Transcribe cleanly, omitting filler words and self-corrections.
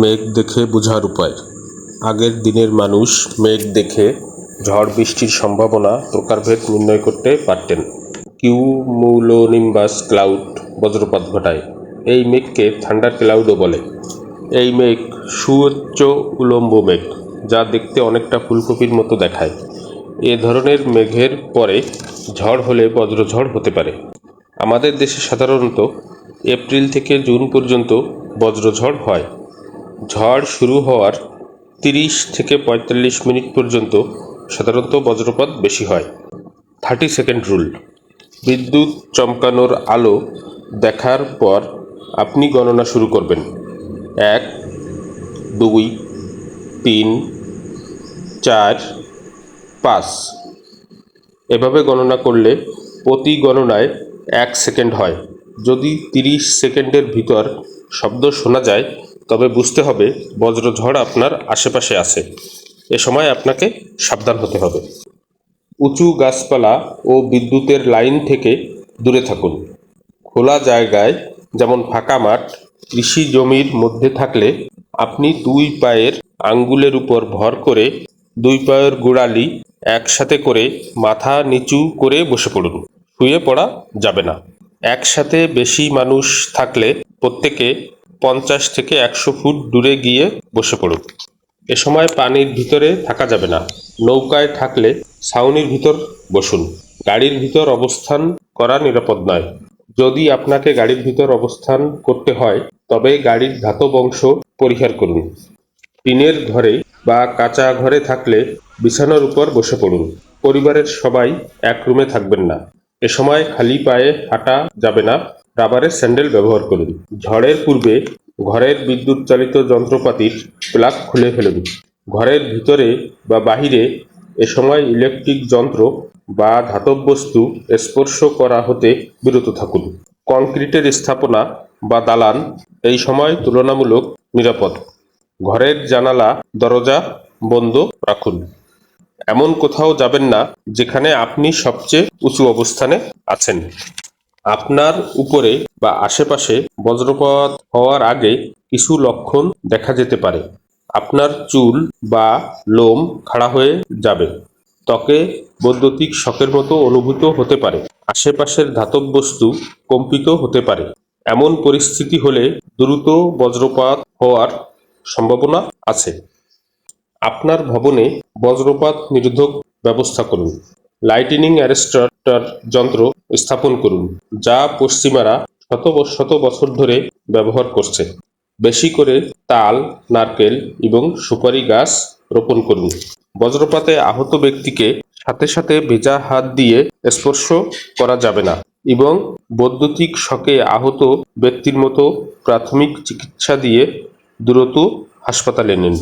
মেঘ দেখে বোঝার উপায়। আগের দিনের মানুষ মেঘ দেখে ঝড় বৃষ্টির সম্ভাবনা প্রকারভেদ নির্ণয় করতে পারতেন। কিউমুলোনিম্বাস ক্লাউড বজ্রপাত ঘটায়। এই মেঘকে থান্ডার ক্লাউডও বলে। এই মেঘ সুউচ্চ উলম্ব মেঘ, যা দেখতে অনেকটা ফুলকপির মতো দেখায়। এ ধরনের মেঘের পরে ঝড় হলে বজ্রঝড় হতে পারে। আমাদের দেশে সাধারণত এপ্রিল থেকে জুন পর্যন্ত বজ্রঝড় হয়। ঝড় শুরু হওয়ার 30 থেকে 45 মিনিট পর্যন্ত সাধারণত বজ্রপাত বেশি হয়। 30 সেকেন্ড রুল। বিদ্যুৎ চমকানোর আলো দেখার পর আপনি গণনা শুরু করবেন। 1, 2, 3, 4, 5। এভাবে গণনা করলে প্রতি গণনায় 1 সেকেন্ড হয়। যদি 30 সেকেন্ডের ভিতর শব্দ শোনা যায়, তবে বুঝতে হবে বজ্রঝড় আপনার আশেপাশে আছে। এ সময় আপনাকে সাবধান হতে হবে। উঁচু গাছপালা ও বিদ্যুতের লাইন থেকে দূরে থাকুন। খোলা জায়গায়, যেমন ফাঁকা মাঠ, কৃষি জমির মধ্যে থাকলে আপনি 2 পায়ের আঙ্গুলের উপর ভর করে 2 পায়ের গোড়ালি একসাথে করে মাথা নিচু করে বসে পড়ুন। শুয়ে পড়া যাবে না। একসাথে বেশি মানুষ থাকলে প্রত্যেকে 50 থেকে 100 ফুট দূরে গিয়ে বসে পড়ুন। এ সময় পানির ভিতরে থাকা যাবে না। নৌকায় থাকলে ছাউনির ভিতর বসুন। গাড়ির ভিতর অবস্থান করা নিরাপদ নয়। যদি আপনাকে গাড়ির ভিতর অবস্থান করতে হয়, তবে গাড়ির ধাতব অংশ পরিহার করুন। টিনের ঘরে বা কাঁচা ঘরে থাকলে বিছানার উপর বসে পড়ুন। পরিবারের সবাই এক রুমে থাকবেন না। এ সময় খালি পায়ে হাঁটা যাবে না। রাবারের স্যান্ডেল ব্যবহার করুন। ঝড়ের পূর্বে ঘরের বিদ্যুৎ চালিত যন্ত্রপাতির প্লাগ খুলে ফেলুন। ঘরের ভিতরে বা বাহিরে এ সময় ইলেকট্রিক যন্ত্র বা ধাতব বস্তু স্পর্শ করা হতে বিরত থাকুন। কংক্রিটের স্থাপনা বা দালান এই সময় তুলনামূলক নিরাপদ। ঘরের জানালা দরজা বন্ধ রাখুন। এমন কোথাও যাবেন না যেখানে আপনি সবচেয়ে উঁচু অবস্থানে আছেন। আপনার উপরে বা আশেপাশে বজ্রপাত হওয়ার আগে কিছু লক্ষণ দেখা যেতে পারে। আপনার চুল বা লোম খাড়া হয়ে যাবে। ত্বকে বৈদ্যুতিক শকের মতো অনুভূত হতে পারে। আশেপাশের ধাতব বস্তু কম্পিত হতে পারে। এমন পরিস্থিতি হলে দ্রুত বজ্রপাত হওয়ার সম্ভাবনা আছে। আপনার ভবনে বজ্রপাত নিরোধক ব্যবস্থা করুন। লাইটনিং অ্যারেস্টার যন্ত্র স্থাপন করুন, যা পশ্চিমারা শত বছর ধরে ব্যবহার করছে। বেশি করে তাল, নারকেল এবং সুপারি গাছ রোপণ করুন। বজ্রপাতে আহত ব্যক্তিকে সাথে সাথে ভেজা হাত দিয়ে স্পর্শ করা যাবে না এবং বৈদ্যুতিক শকে আহত ব্যক্তির মতো প্রাথমিক চিকিৎসা দিয়ে দ্রুত হাসপাতালে নিন।